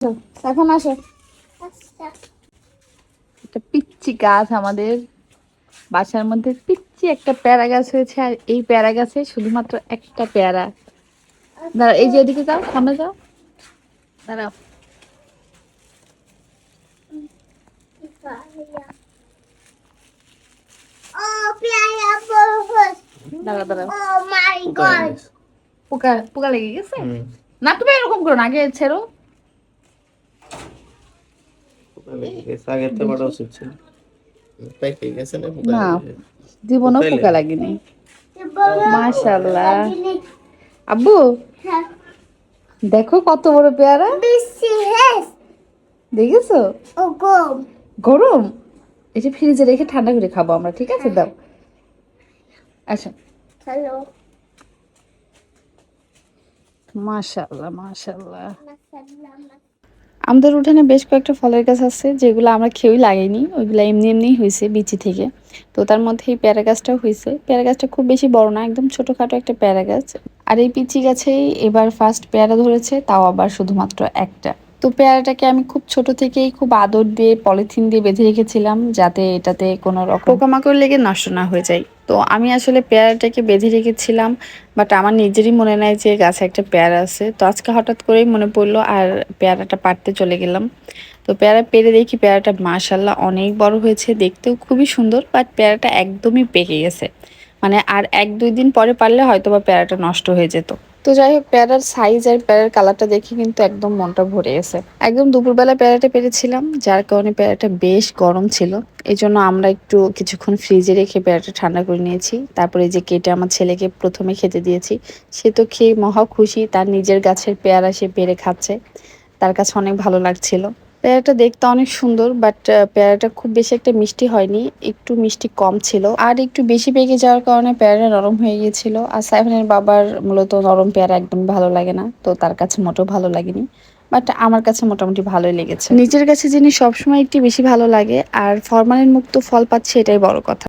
এখন আসো। একটা পিচ্চি গাছ আমাদের বাসার মধ্যে, পিচ্চি একটা পেয়ারা গাছ হয়েছে। আর এই পেয়ারা গাছে শুধুমাত্র একটা পেয়ারা। দাঁড়াও, এই যে এদিকে যাও, সামনে যাও, দাঁড়াও, দাঁড়াও, দাঁড়াও। পোকা পোকা লেগে গেছে। না, তুমি এরকম করো না, আগে ছেড়ো। না, জীবনও পোকা লাগেনি। মাশাআল্লাহ। আব্বু দেখো কত বড় পেয়ারা, দেখেছো? গরম। এই যে ফ্রিজে রেখে ঠান্ডা করে খাবো আমরা, ঠিক আছে? দাও, আসো। মাশাআল্লাহ, মাশাআল্লাহ। আমাদের উঠানে বেশ কয়েকটা ফলের গাছ আছে, যেগুলো আমরা কেউই লাগাইনি, ওইগুলো এমনি এমনিই হয়েছে বিচি থেকে। তো তার মধ্যে এই পেয়ারা গাছটাও হয়েছে। পেয়ারা গাছটা খুব বেশি বড় না, একদম ছোটখাটো একটা পেয়ারা গাছ। আর এই পিচি গাছেই এবার ফার্স্ট পেয়ারা ধরেছে, তাও আবার শুধুমাত্র একটা। তো পেয়ারাটাকে আমি খুব ছোট থেকেই খুব আদর দিয়ে পলিথিন দিয়ে বেঁধে রেখেছিলাম, যাতে এটাতে কোনো রকম পোকামাকড় লেগে নষ্ট না হয়ে যায়। তো আমি আসলে পেয়ারাটাকে বেঁধে রেখেছিলাম, বাট আমার নিজেরই মনে নাই যে গাছে একটা পেয়ারা আছে। তো আজকে হঠাৎ করেই মনে পড়লো, আর পেয়ারাটা পাড়তে চলে গেলাম। তো পেয়ারা পেরে দেখি পেয়ারাটা মাশাল্লাহ অনেক বড় হয়েছে, দেখতেও খুবই সুন্দর, বাট পেয়ারাটা একদমই পেকে গেছে। মানে আর 1-2 দিন পরে পারলে হয়তো বা পেয়ারাটা নষ্ট হয়ে যেত। তো যাই হোক, পেয়ারার সাইজ আর পেয়ারার কালারটা দেখে কিন্তু একদম মনটা ভরে গেছে। একদম দুপুরবেলা পেয়ারাটা পেরেছিলাম, যার কারণে পেয়ারাটা বেশ গরম ছিল। এই জন্য আমরা একটু কিছুক্ষণ ফ্রিজে রেখে পেয়ারাটা ঠান্ডা করে নিয়েছি। তারপরে যে কেটে আমার ছেলেকে প্রথমে খেতে দিয়েছি। সে তো খেয়ে মহা খুশি, তার নিজের গাছের পেয়ারা সে পেরে খাচ্ছে। তার কাছে অনেক ভালো লাগছিল। পেয়ারাটা দেখতে অনেক সুন্দর, বাট পেয়ারাটা খুব বেশি একটা মিষ্টি হয়নি, একটু মিষ্টি কম ছিল। আর একটু বেশি পেকে যাওয়ার কারণে পেয়ারাটা নরম হয়ে গিয়েছিল। আর সাইফানের বাবার মূলত নরম পেয়ারা একদম ভালো লাগে না, তো তার কাছে মোটেও ভালো লাগেনি। বাট আমার কাছে মোটামুটি ভালোই লেগেছে। নিজের কাছে জিনিস সবসময় একটু বেশি ভালো লাগে, আর ফরমালিন মুক্ত ফল পাচ্ছি, এটাই বড় কথা।